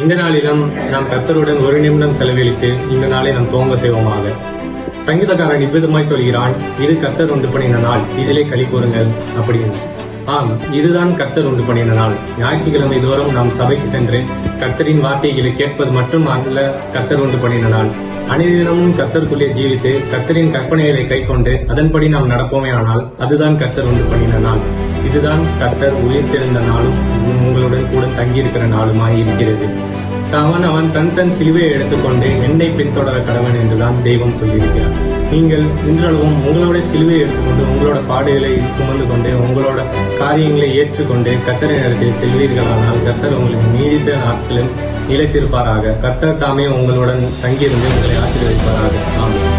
இந்த நாளிலும் நாம் கர்த்தருடன் ஒரு நிமிடம் செலவழித்து இந்த நாளை நாம் துவங்க செய்வோமாக. சங்கீதக்காரன் இவ்விதமாய் சொல்கிறான், இது கர்த்தர் உண்டு பண்ணின நாள், இதிலே களி கூறுங்கள் அப்படின்னு. ஆம், இதுதான் கர்த்தர் உண்டு பண்ணின நாள். ஞாயிற்றுக்கிழமை தோறும் நாம் சபைக்கு சென்று கர்த்தரின் வார்த்தைகளை கேட்பது மட்டும் அல்ல கர்த்தர் உண்டு பண்ணின நாள். அனைதினமும் கர்த்தருக்குள்ளே ஜீவித்து கர்த்தரின் கற்பனைகளை கை கொண்டு அதன்படி நாம் நடப்போமே ஆனால் அதுதான் கர்த்தர் உண்டு பண்ணின நாள். இதுதான் கர்த்தர் உயிர்த்தெழுந்த நாளும் உங்களுடன் கூட தங்கியிருக்கிற நாளுமாய் இருக்கிறது. அவன் தன் சிலுவையை எடுத்துக்கொண்டு என்னை பின்தொடர கடவன் என்றுதான் தெய்வம் சொல்லியிருக்கிறார். நீங்கள் இன்றளவும் உங்களோட சிலுவையை எடுத்துக்கொண்டு உங்களோட பாடுகளை சுமந்து கொண்டு உங்களோட காரியங்களை ஏற்றுக்கொண்டு கர்த்தரின் இடத்தில் செல்வீர்களானால் கர்த்தர் உங்களுக்கு நீடித்த நாட்களும் நிலைத்திருப்பாராக. கர்த்தர் தாமே உங்களுடன் தங்கியிருந்து உங்களை ஆசீர்வதிப்பாராக. ஆமென்.